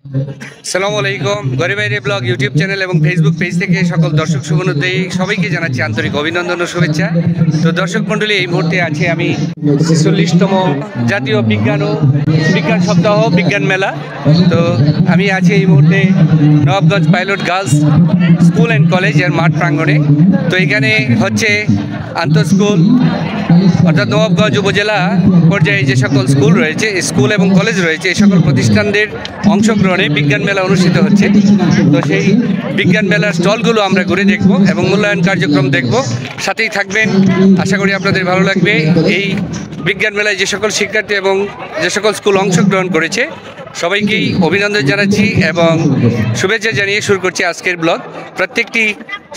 আসসালামু আলাইকুম। ঘরে বাইরে ব্লগ ইউটিউব চ্যানেল এবং ফেসবুক পেজ থেকে সকল দর্শক শুভনুদ্দেয়ী সবাইকে জানাচ্ছি আন্তরিক অভিনন্দন ও শুভেচ্ছা। তো দর্শক মণ্ডলী, এই মুহূর্তে আছি আমি ৪৬তম জাতীয় বিজ্ঞান সপ্তাহ বিজ্ঞান মেলা। তো আমি আছি এই মুহূর্তে Nawabganj pilot girls school and কলেজের মাঠ প্রাঙ্গণে। তো এখানে হচ্ছে আন্তঃ স্কুল অর্থাৎ নবাবগঞ্জ উপজেলা পর্যায়ে যে সকল স্কুল রয়েছে, স্কুল এবং কলেজ রয়েছে, এই সকল প্রতিষ্ঠানদের অংশগ্রহণে বিজ্ঞান মেলা অনুষ্ঠিত হচ্ছে। তো সেই বিজ্ঞান মেলার স্টলগুলো আমরা ঘুরে দেখব এবং মূল্যায়ন কার্যক্রম দেখব। সাথেই থাকবেন, আশা করি আপনাদের ভালো লাগবে। এই বিজ্ঞান মেলায় যে সকল শিক্ষার্থী এবং যে সকল স্কুল অংশগ্রহণ করেছে সবাইকেই অভিনন্দন জানাচ্ছি এবং শুভেচ্ছা জানিয়ে শুরু করছি আজকের ব্লগ। প্রত্যেকটি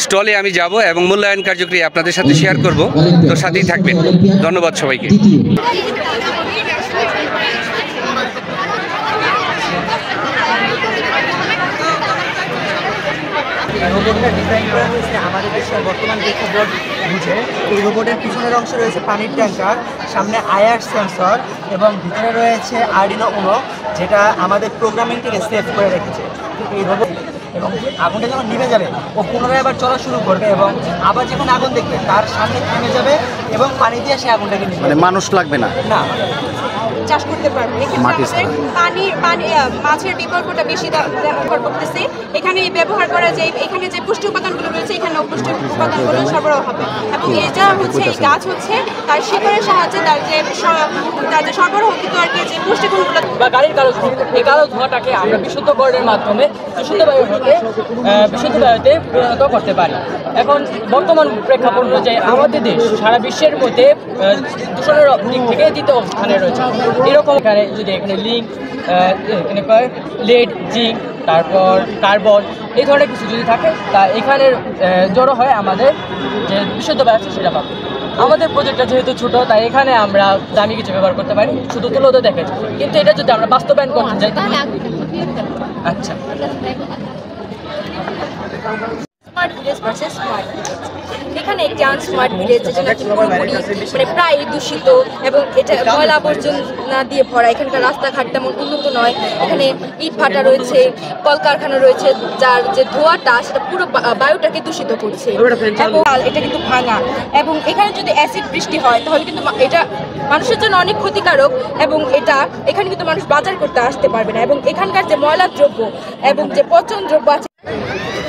স্টলে আমি যাব এবং মূল্যায়ন কার্যক্রম আপনাদের সাথে শেয়ার করব। তো সাথেই থাকবেন। ধন্যবাদ সবাইকে। রোবটটা ডিজাইন করা হয়েছে আমাদের দেশের বর্তমান প্রেক্ষাপট বুঝে। এই রোবটের পিছনের অংশে রয়েছে পানির ট্যাঙ্কার, সামনে আইআর সেন্সর এবং ভিতরে রয়েছে আর্ডিনো উনো, যেটা আমাদের প্রোগ্রামিংটিকে সেভ করে রেখেছে। এই রোবট এবং আগুনটা যখন নিভে যাবে ও পুনরায় আবার চলা শুরু করবে এবং আবার যখন আগুন দেখবে তার সামনে থেমে যাবে এবং পানি দিয়ে সে আগুনটাকে নিভে, মানে মানুষ লাগবে না, না চাষ করতে পারবে। মাছের বিকল্পটা বেশি ব্যবহার করতেছে। এখানে ব্যবহার করা যায়, এখানে যে পুষ্টি উপাদানগুলো রয়েছে এখানে পুষ্টি উপাদানগুলো সরবরাহ হবে এবং এটা হচ্ছে এই গাছ হচ্ছে তার শিকড়ের সাহায্যে তার যে সরবরাহকৃত আর কি যে পুষ্টিগুণগুলো বা গাড়ির কালো ধোঁয়া, এই কালো ধোঁয়াটাকে আমরা বিশুদ্ধকরণের মাধ্যমে বিশুদ্ধ বায়ুতে পরিণত করতে পারি। এখন বর্তমান প্রেক্ষাপট অনুযায়ী আমাদের দেশ সারা বিশ্বের মধ্যে দূষণের দিক থেকে দ্বিতীয় স্থানে রয়েছে। এরকম এখানে লিঙ্ক, এখানে লেড, জিঙ্ক, তারপর কার্বন, এই ধরনের কিছু যদি থাকে তা এখানের জড়ো হয় আমাদের যে বিশুদ্ধ বায়ু আছে সেটা পাবো। আমাদের প্রজেক্টটা যেহেতু ছোটো তাই এখানে আমরা দামি কিছু ব্যবহার করতে পারি, শুধু তুলোতে দেখেছি। কিন্তু এটা যদি আমরা বাস্তবায়ন করতে চাই, আচ্ছা এখানে একটি আনস্মার্ট ভিলেজ যেটা নাকি পুরোপুরি মানে প্রায় দূষিত এবং এটা ময়লা আবর্জনা দিয়ে ভরা। এখানকার রাস্তাঘাট তেমন উন্নত নয়। এখানে ইট ভাটা রয়েছে, কলকারখানা রয়েছে, যার যে ধোঁয়াটা সেটা পুরো বায়ুটাকে দূষিত করছে। এবং এটা কিন্তু ভাঙা এবং এখানে যদি অ্যাসিড বৃষ্টি হয় তাহলে কিন্তু এটা মানুষের জন্য অনেক ক্ষতিকারক এবং এখানে কিন্তু মানুষ বাজার করতে আসতে পারবে না। এবং এখানকার যে ময়লা দ্রব্য এবং যে পচন দ্রব্য আছে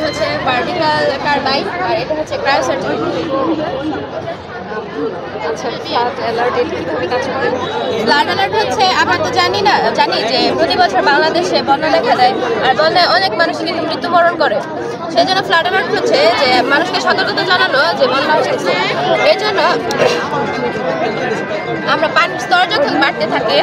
হচ্ছে ভার্টিক্যাল কার্বাইড আর এটা হচ্ছে ক্রায়োসার্টিফিকেট। আচ্ছা, ফ্লাড অ্যালার্ট কিভাবে কাজ করে? ফ্লাড অ্যালার্ট হচ্ছে আমরা তো জানি যে প্রতি বছর বাংলাদেশে বন্যা দেখা দেয় আর বন্যায় অনেক মানুষ কিন্তু মৃত্যুবরণ করে। সেই জন্য ফ্লাড অ্যালার্ট হচ্ছে যে মানুষকে সতর্কতা জানানো যে বন্যা আসতেছে। এই জন্য আমরা পানির স্তর যখন বাড়তে থাকে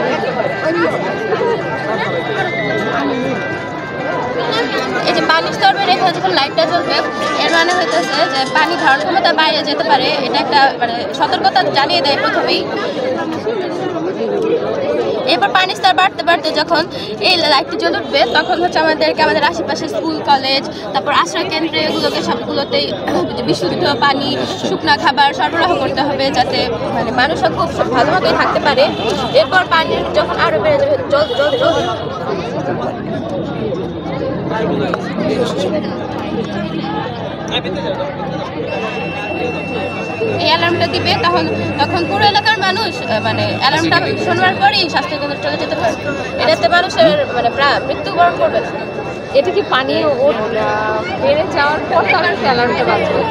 এই যে পানির স্তর বেড়ে এখানে যখন লাইটটা জ্বলবে এর মানে হইতেছে যে পানি ধারণ ক্ষমতা বাইরে যেতে পারে। এটা একটা মানে সতর্কতা জানিয়ে দেয় প্রথমেই। এরপর পানির স্তর বাড়তে বাড়তে যখন এই লাইটটি জ্বলে উঠবে তখন হচ্ছে আমাদের আশেপাশে স্কুল, কলেজ, তারপর আশ্রয় কেন্দ্র এগুলোকে সবগুলোতেই বিশুদ্ধ পানি, শুকনা খাবার সরবরাহ করতে হবে যাতে মানে মানুষরা খুব ভালো মতোই থাকতে পারে। এরপর পানি যখন আরও বেড়ে যাবে এই অ্যালার্মটা দিবে তখন পুরো এলাকার মানুষ মানে অ্যালার্মটা শোনার পরেই স্বাস্থ্যকেন্দ্রে চলে যেতে পারে। এটাতে মানুষের মানে মৃত্যুবরণ করবে না। এটা কি পানি বেড়ে যাওয়ার পর তারা অ্যালার্মটা বাজবে?